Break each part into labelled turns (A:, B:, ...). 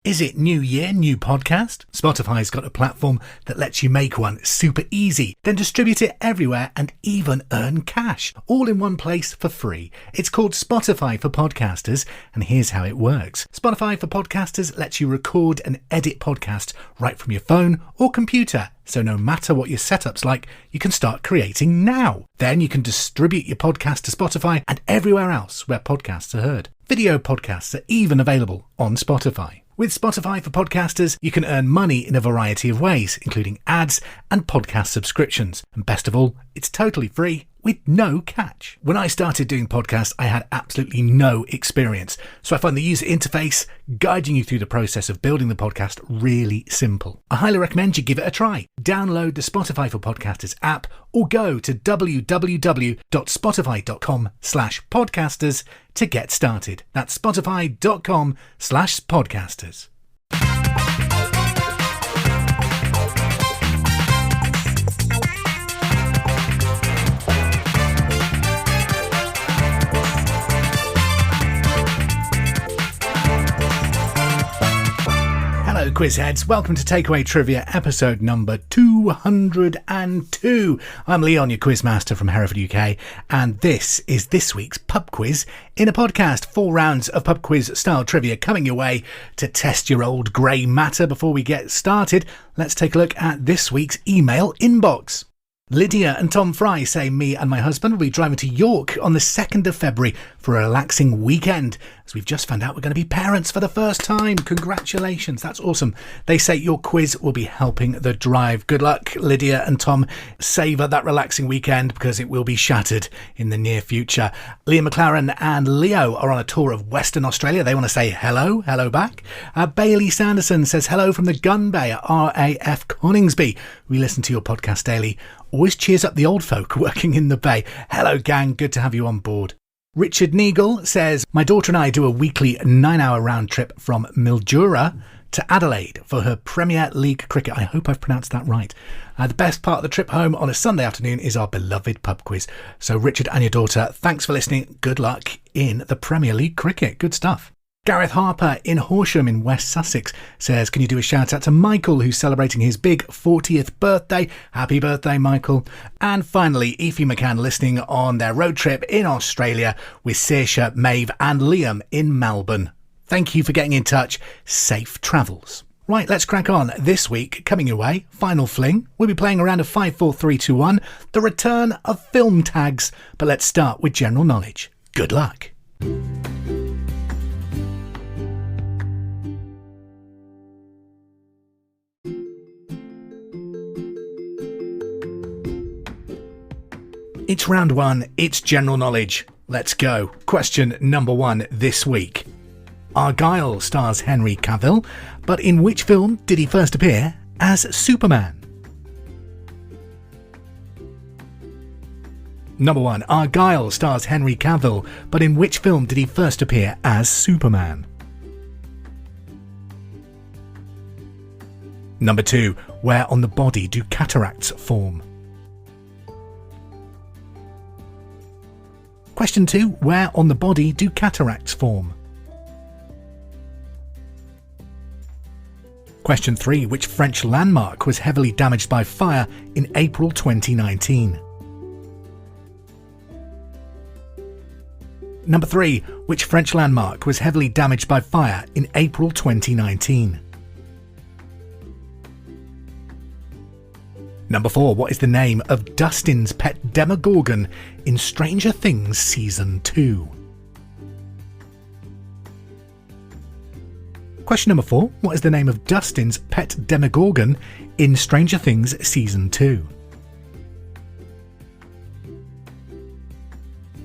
A: Is it new year, new podcast? Spotify's got a platform that lets you make one super easy, then distribute it everywhere and even earn cash, all in one place for free. It's called Spotify for Podcasters, and here's how it works. Spotify for Podcasters lets you record and edit podcasts right from your phone or computer. So no matter what your setup's like, you can start creating now. Then you can distribute your podcast to Spotify and everywhere else where podcasts are heard. Video podcasts are even available on Spotify. With Spotify for Podcasters, you can earn money in a variety of ways, including ads and podcast subscriptions. And best of all, it's totally free with no catch. When I started doing podcasts, I had absolutely no experience. So I find the user interface guiding you through the process of building the podcast really simple. I highly recommend you give it a try. Download the Spotify for Podcasters app or go to www.spotify.com/podcasters to get started. That's spotify.com/podcasters. Hello quiz heads, welcome to Takeaway Trivia episode number 202. I'm Leon, your quiz master from Hereford, UK, and this is this week's pub quiz in a podcast. 4 rounds of pub quiz style trivia coming your way to test your old grey matter. Before we get started, let's take a look at this week's email inbox. Lydia and Tom Fry say me and my husband will be driving to York on the 2nd of February for a relaxing weekend, as we've just found out we're going to be parents for the first time. Congratulations, that's awesome. They say your quiz will be helping the drive. Good luck, Lydia and Tom. Savour that relaxing weekend because it will be shattered in the near future. Liam McLaren and Leo are on a tour of Western Australia. They want to say hello back. Bailey Sanderson says hello from the Gun Bay at RAF Coningsby. We listen to your podcast daily. Always cheers up the old folk working in the Bay. Hello gang, good to have you on board. Richard Neagle says, my daughter and I do a weekly 9-hour round trip from Mildura to Adelaide for her Premier League cricket. I hope I've pronounced that right. The best part of the trip home on a Sunday afternoon is our beloved pub quiz. So Richard and your daughter, thanks for listening. Good luck in the Premier League cricket. Good stuff. Gareth Harper in Horsham in West Sussex says, can you do a shout out to Michael, who's celebrating his big 40th birthday? Happy birthday, Michael. And finally, Aoife McCann listening on their road trip in Australia with Saoirse, Maeve and Liam in Melbourne. Thank you for getting in touch. Safe travels. Right, let's crack on. This week, coming your way, Final Fling. We'll be playing around a 5, 4, 3, 2, 1, the return of film tags. But let's start with general knowledge. Good luck. It's round 1, it's general knowledge. Let's go. Question number 1 this week. Argylle stars Henry Cavill, but in which film did he first appear as Superman? Number 1. Argylle stars Henry Cavill, but in which film did he first appear as Superman? Number 2. Where on the body do cataracts form? Question 2. Where on the body do cataracts form? Question 3. Which French landmark was heavily damaged by fire in April 2019? Number 3. Which French landmark was heavily damaged by fire in April 2019? Number 4. What is the name of Dustin's pet Demogorgon in Stranger Things Season 2? Question number 4. What is the name of Dustin's pet Demogorgon in Stranger Things Season 2?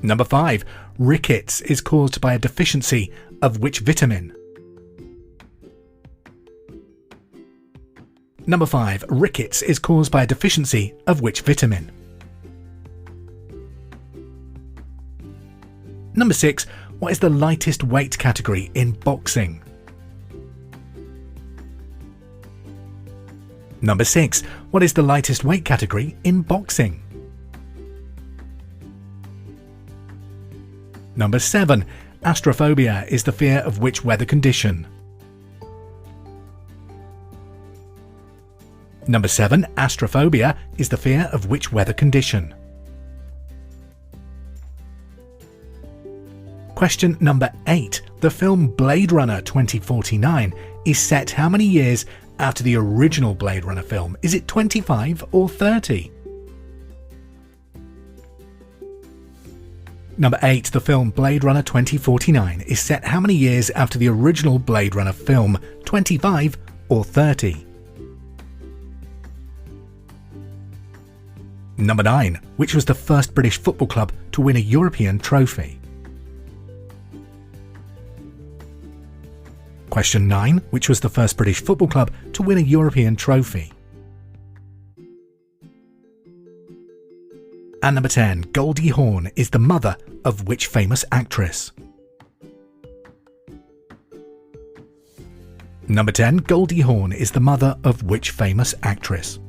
A: Number 5. Rickets is caused by a deficiency of which vitamin? Number 5. Rickets is caused by a deficiency of which vitamin? Number 6. What is the lightest weight category in boxing? Number 6. What is the lightest weight category in boxing? Number 7. Astrophobia is the fear of which weather condition? Number 7. Astrophobia is the fear of which weather condition? Question number 8. The film Blade Runner 2049 is set how many years after the original Blade Runner film? Is it 25 or 30? Number 8. The film Blade Runner 2049 is set how many years after the original Blade Runner film? 25 or 30? Number 9. Which was the first British football club to win a European trophy? Question 9. Which was the first British football club to win a European trophy? And number 10. Goldie Hawn is the mother of which famous actress? Number 10. Goldie Hawn is the mother of which famous actress?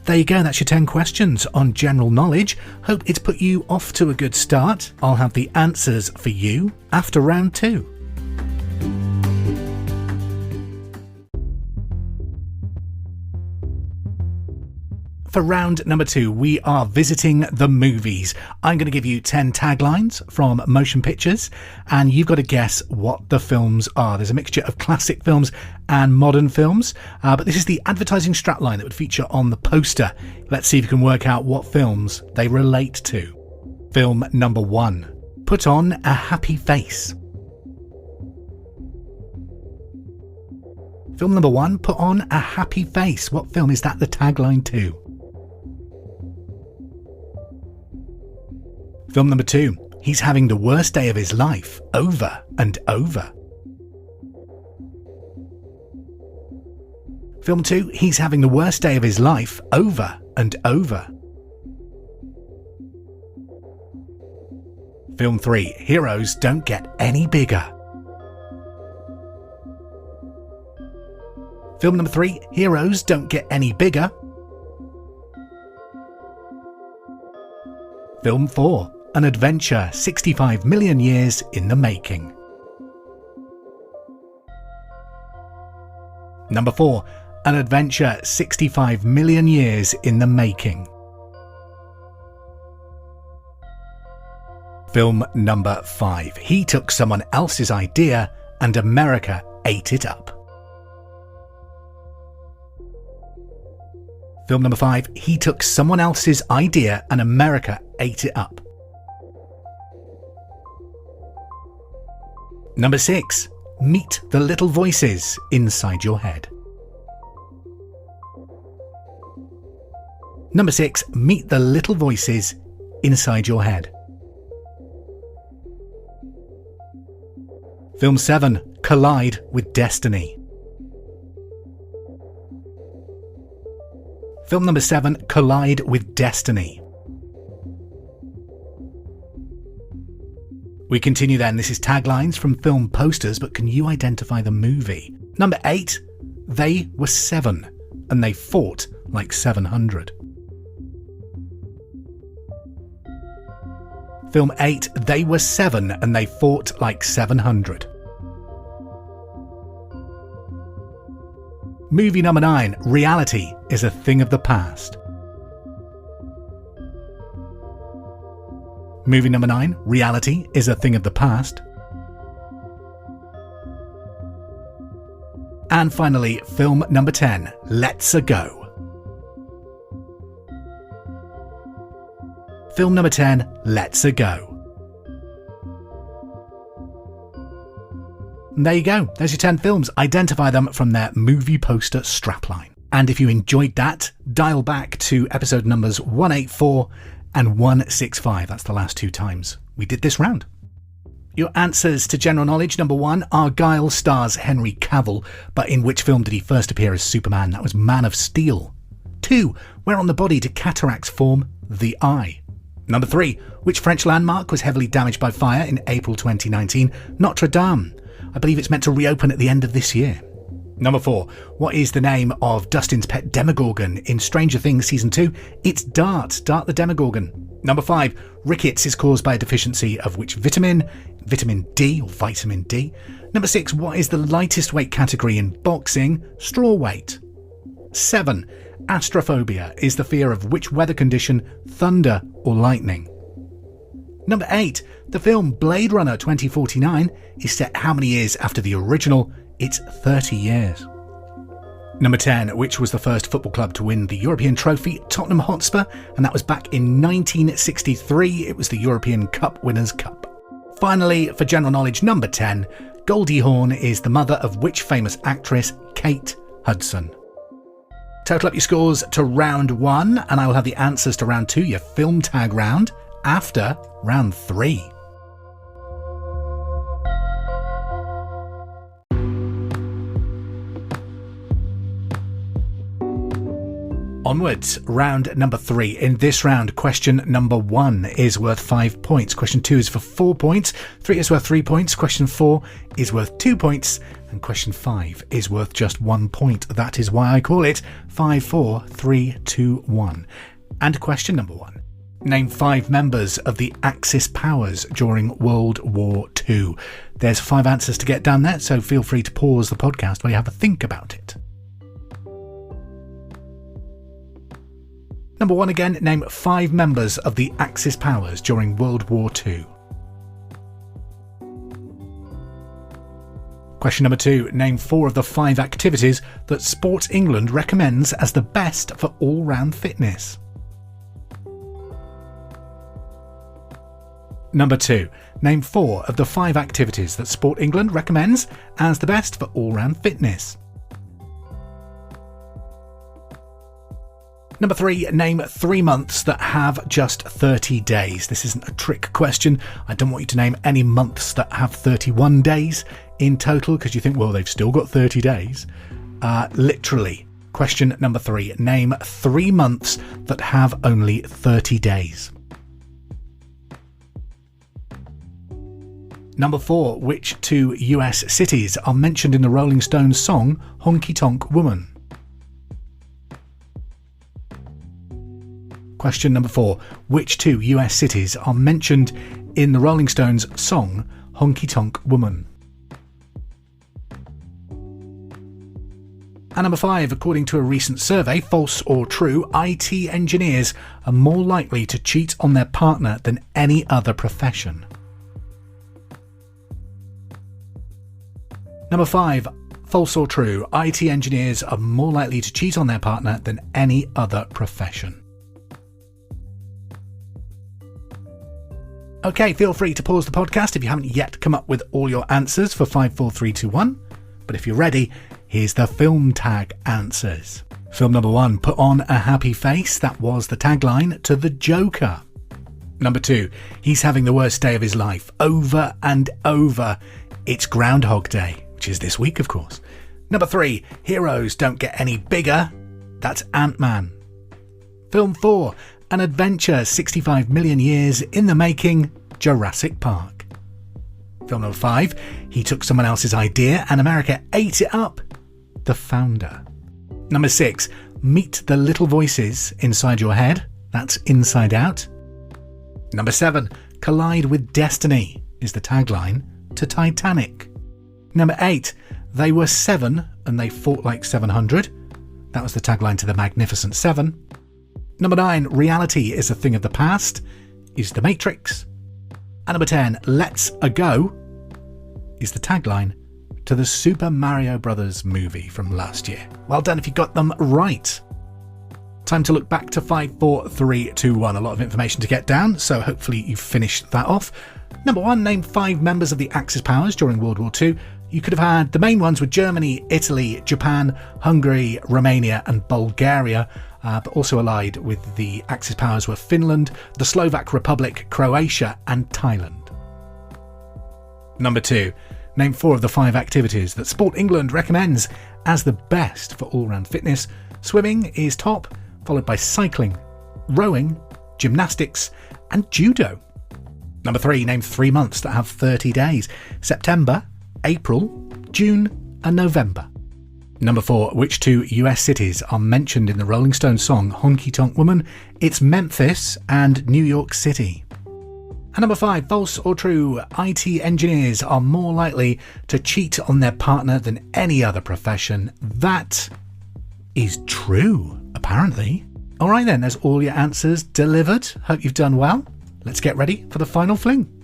A: There you go, that's your 10 questions on general knowledge. Hope it's put you off to a good start. I'll have the answers for you after round 2. For round number 2, we are visiting the movies. I'm going to give you 10 taglines from motion pictures, and you've got to guess what the films are. There's a mixture of classic films and modern films, but this is the advertising strapline that would feature on the poster. Let's see if you can work out what films they relate to. Film number 1. Put on a happy face. Film number 1, Put on a happy face. What film is that the tagline to? Film number 2, He's having the worst day of his life, over and over. Film 2, He's having the worst day of his life, over and over. Film 3, Heroes don't get any bigger. Film number 3, Heroes don't get any bigger. Film 4, An adventure 65 million years in the making. Number 4, An adventure 65 million years in the making. Film number 5, He took someone else's idea and America ate it up. Film number 5, He took someone else's idea and America ate it up. Number 6, Meet the little voices inside your head. Number 6, Meet the little voices inside your head. Film 7, Collide with Destiny. Film number 7, Collide with Destiny. We continue then. This is taglines from film posters, but can you identify the movie? Number 8, They were 7, and they fought like 700. Film 8, They were 7, and they fought like 700. Movie number 9, Reality is a thing of the past. Movie number 9, Reality is a thing of the past. And finally, film number 10, Let's a Go. Film number 10, Let's a Go. And there you go. There's your 10 films. Identify them from their movie poster strapline. And if you enjoyed that, dial back to episode numbers 184 and 165. That's the last 2 times we did this round. Your answers to general knowledge. Number 1, Argylle stars Henry Cavill, but in which film did he first appear as Superman? That was Man of Steel. 2, where on the body do cataracts form the eye? Number 3, which French landmark was heavily damaged by fire in April 2019? Notre Dame. I believe it's meant to reopen at the end of this year. Number 4, what is the name of Dustin's pet Demogorgon in Stranger Things Season 2? It's Dart the Demogorgon. Number 5, rickets is caused by a deficiency of which vitamin? Vitamin D or vitamin D. Number 6, what is the lightest weight category in boxing? Straw weight. 7, astrophobia is the fear of which weather condition? Thunder or lightning. Number 8, the film Blade Runner 2049 is set how many years after the original? It's 30 years. Number 10, which was the first football club to win the European trophy? Tottenham Hotspur, and that was back in 1963. It was the European Cup Winners' Cup. Finally, for general knowledge, number 10, Goldie Hawn is the mother of which famous actress? Kate Hudson. Total up your scores to round 1, and I will have the answers to round 2, your film tag round, after round 3. Onwards, round number 3. In this round, question number 1 is worth 5 points. Question 2 is for 4 points. 3 is worth 3 points. Question 4 is worth 2 points. And question 5 is worth just 1 point. That is why I call it 5, 4, 3, 2, 1. And question number 1. Name 5 members of the Axis powers during World War II. There's 5 answers to get down there, so feel free to pause the podcast while you have a think about it. Number 1 again, name 5 members of the Axis powers during World War II. Question number 2, name 4 of the 5 activities that Sport England recommends as the best for all-round fitness. Number 2, name 4 of the 5 activities that Sport England recommends as the best for all-round fitness. Number 3, name 3 months that have just 30 days. This isn't a trick question. I don't want you to name any months that have 31 days in total because you think, well, they've still got 30 days. Literally. Question number 3, name 3 months that have only 30 days. Number 4, which 2 US cities are mentioned in the Rolling Stones song Honky Tonk Woman? Question number 4, which 2 US cities are mentioned in the Rolling Stones song Honky Tonk Woman? And number 5, according to a recent survey, false or true, IT engineers are more likely to cheat on their partner than any other profession. Number 5, false or true, IT engineers are more likely to cheat on their partner than any other profession. Okay, feel free to pause the podcast if you haven't yet come up with all your answers for 5, 4, 3, 2, 1. But if you're ready, here's the film tag answers. Film number 1, put on a happy face. That was the tagline to The Joker. Number 2, he's having the worst day of his life. Over and over. It's Groundhog Day, which is this week, of course. Number 3, heroes don't get any bigger. That's Ant-Man. Film 4, an adventure 65 million years in the making, Jurassic Park. Film number 5, he took someone else's idea and America ate it up, The Founder. Number 6, meet the little voices inside your head, that's Inside Out. Number 7, collide with destiny is the tagline to Titanic. Number 8, they were 7 and they fought like 700. That was the tagline to The Magnificent Seven. Number 9, reality is a thing of the past is The Matrix. And number 10, let's a go is the tagline to the Super Mario Brothers movie from last year. Well done if you got them right. Time to look back to 5, 4, 3, 2, 1. A lot of information to get down, so hopefully you've finished that off. Number 1, name 5 members of the Axis powers during World War II. You could have had the main ones were Germany, Italy, Japan, Hungary, Romania and Bulgaria, but also allied with the Axis powers were Finland, the Slovak Republic, Croatia and Thailand. Number 2, name 4 of the 5 activities that Sport England recommends as the best for all-round fitness. Swimming is top, followed by cycling, rowing, gymnastics and judo. Number 3, name 3 months that have 30 days. September, April, June and November. Number 4. Which 2 US cities are mentioned in the Rolling Stones song Honky Tonk Woman? It's Memphis and New York City. And number 5. False or true? IT engineers are more likely to cheat on their partner than any other profession. That is true, apparently. Alright then, that's all your answers delivered. Hope you've done well. Let's get ready for the final fling.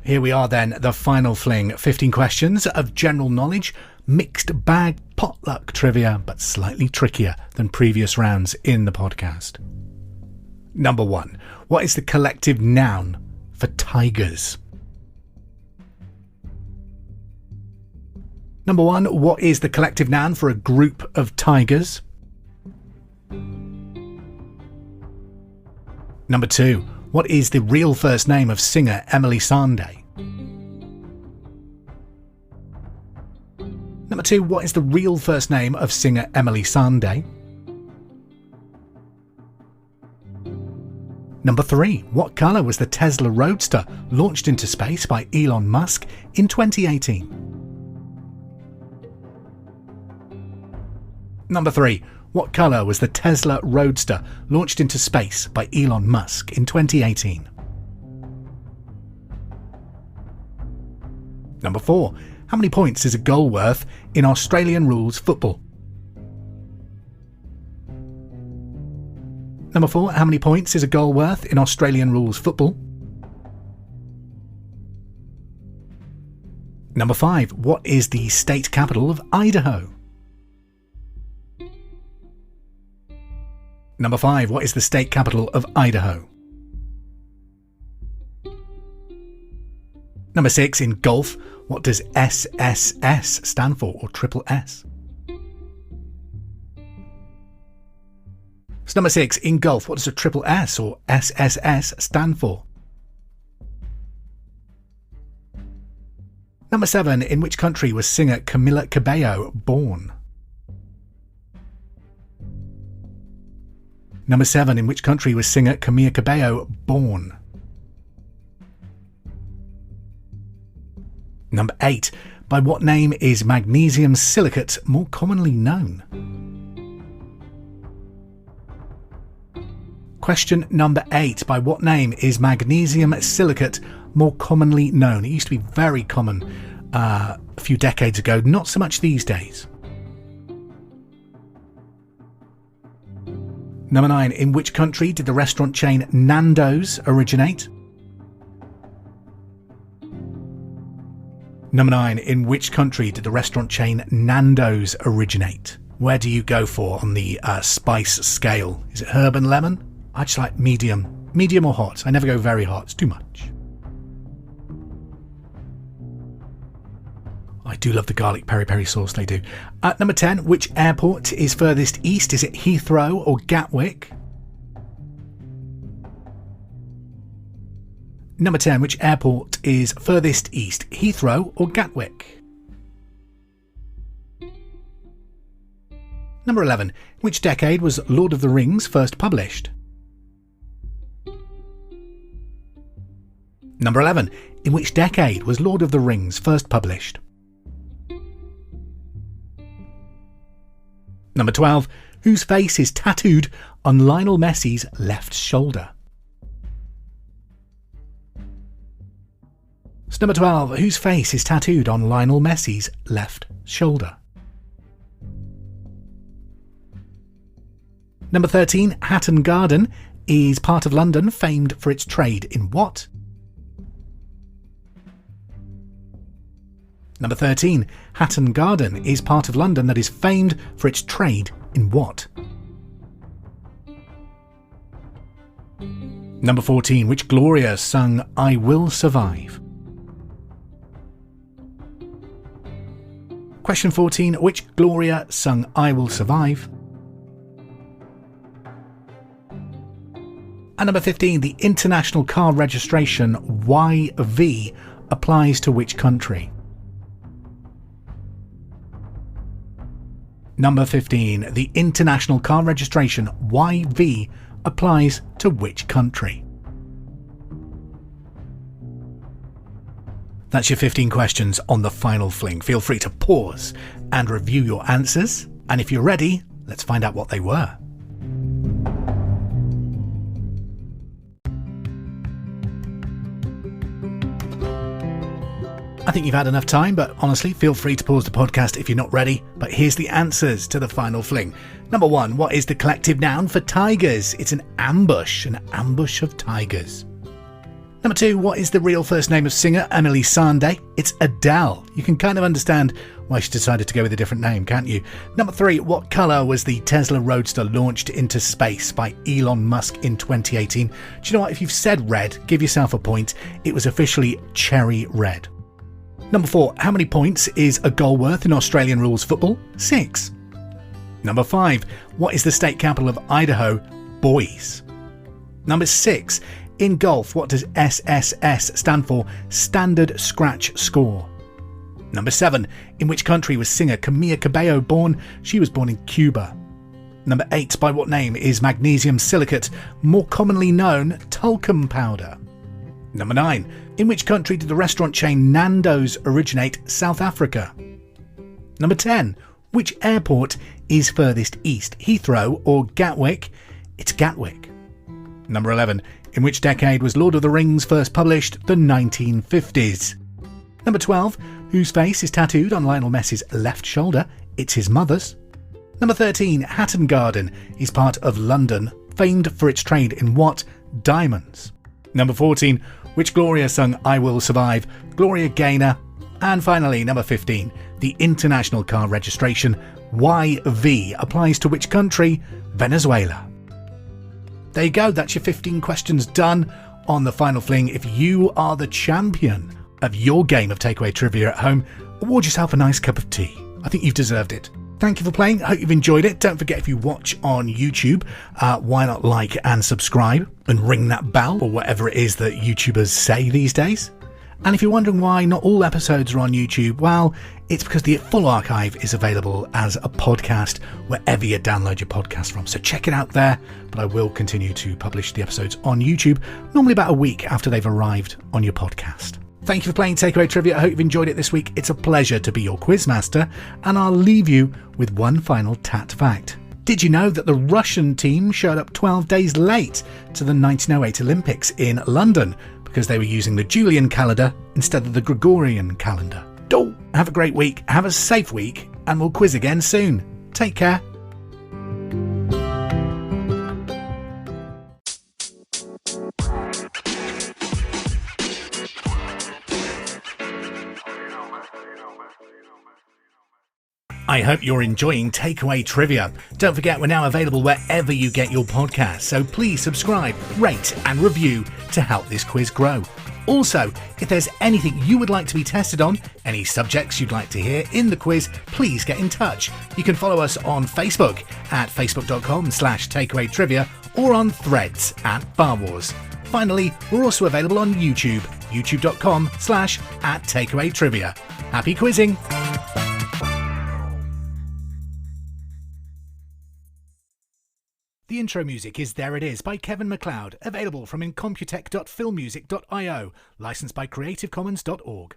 A: Here we are then, the final fling. 15 questions of general knowledge, mixed bag potluck trivia, but slightly trickier than previous rounds in the podcast. Number 1. What is the collective noun for tigers? Number 1. What is the collective noun for a group of tigers? Number 2. What is the real first name of singer Emily Sandé? Number 2. What is the real first name of singer Emily Sandé? Number 3. What colour was the Tesla Roadster launched into space by Elon Musk in 2018? Number 3. What colour was the Tesla Roadster launched into space by Elon Musk in 2018? Number 4. How many points is a goal worth in Australian rules football? Number 4. How many points is a goal worth in Australian rules football? Number 5. What is the state capital of Idaho? Number 5. What is the state capital of Idaho? Number 6. In golf, what does SSS stand for, or triple S? So number 6. In golf, what does a triple S or SSS stand for? Number 7. In which country was singer Camila Cabello born? Number 7. In which country was singer Camila Cabello born? Number 8. By what name is magnesium silicate more commonly known? Question number 8. By what name is magnesium silicate more commonly known? It used to be very common a few decades ago, not so much these days. Number 9. In which country did the restaurant chain Nando's originate? Number 9. In which country did the restaurant chain Nando's originate? Where do you go for on the spice scale? Is it herb and lemon? I just like medium. Medium or hot. I never go very hot. It's too much. I do love the garlic peri-peri sauce they do. Number 10. Which airport is furthest east? Is it Heathrow or Gatwick? Number 10. Which airport is furthest east? Heathrow or Gatwick? Number 11. Which decade was Lord of the Rings first published? Number 11. In which decade was Lord of the Rings first published? Number 12. Whose face is tattooed on Lionel Messi's left shoulder? So number 12. Whose face is tattooed on Lionel Messi's left shoulder? Number 13. Hatton Garden is part of London famed for its trade in what? Number 13. Hatton Garden is part of London that is famed for its trade in what? Number 14. Which Gloria sung I Will Survive? Question 14. Which Gloria sung I Will Survive? And number 15. The international car registration YV applies to which country? Number 15. The international car registration YV applies to which country? That's your 15 questions on the final fling. Feel free to pause and review your answers. And if you're ready, let's find out what they were. I think you've had enough time, but honestly, feel free to pause the podcast if you're not ready. But here's the answers to the final fling. Number 1, what is the collective noun for tigers? It's an ambush of tigers. Number 2, what is the real first name of singer Emily Sandé? It's Adele. You can kind of understand why she decided to go with a different name, can't you? Number 3, what colour was the Tesla Roadster launched into space by Elon Musk in 2018? Do you know what? If you've said red, give yourself a point. It was officially cherry red. Number 4, how many points is a goal worth in Australian rules football? 6. Number 5, what is the state capital of Idaho? Boise. Number 6, in golf, what does SSS stand for? Standard Scratch Score. Number 7, in which country was singer Camila Cabello born? She was born in Cuba. Number 8, by what name is magnesium silicate more commonly known talcum powder? Number 9, in which country did the restaurant chain Nando's originate? South Africa. Number 10, which airport is furthest east? Heathrow or Gatwick? It's Gatwick. Number 11, in which decade was Lord of the Rings first published? The 1950s. Number 12, whose face is tattooed on Lionel Messi's left shoulder? It's his mother's. Number 13, Hatton Garden is part of London, famed for its trade in what? Diamonds. Number 14, which Gloria sung I Will Survive? Gloria Gaynor. And finally, number 15, the international car registration YV applies to which country? Venezuela. There you go, that's your 15 questions done on the final fling. If you are the champion of your game of takeaway trivia at home, award yourself a nice cup of tea. I think you've deserved it. Thank you for playing. I hope you've enjoyed it. Don't forget, if you watch on YouTube, why not like and subscribe and ring that bell or whatever it is that YouTubers say these days. And if you're wondering why not all episodes are on YouTube, well, it's because the full archive is available as a podcast wherever you download your podcast from. So check it out there, but I will continue to publish the episodes on YouTube, normally about a week after they've arrived on your podcast. Thank you for playing Takeaway Trivia. I hope you've enjoyed it this week. It's a pleasure to be your quizmaster, and I'll leave you with one final tat fact. Did you know that the Russian team showed up 12 days late to the 1908 Olympics in London because they were using the Julian calendar instead of the Gregorian calendar? Have a great week, have a safe week, and we'll quiz again soon. Take care. I hope you're enjoying Takeaway Trivia. Don't forget, we're now available wherever you get your podcasts, so please subscribe, rate and review to help this quiz grow. Also, if there's anything you would like to be tested on, any subjects you'd like to hear in the quiz, please get in touch. You can follow us on Facebook at facebook.com/takeawaytrivia or on Threads at Bar Wars. Finally, we're also available on YouTube, youtube.com/@takeawaytrivia. Happy quizzing! The intro music is There It Is by Kevin MacLeod, available from incompetech.filmmusic.io, licensed by creativecommons.org.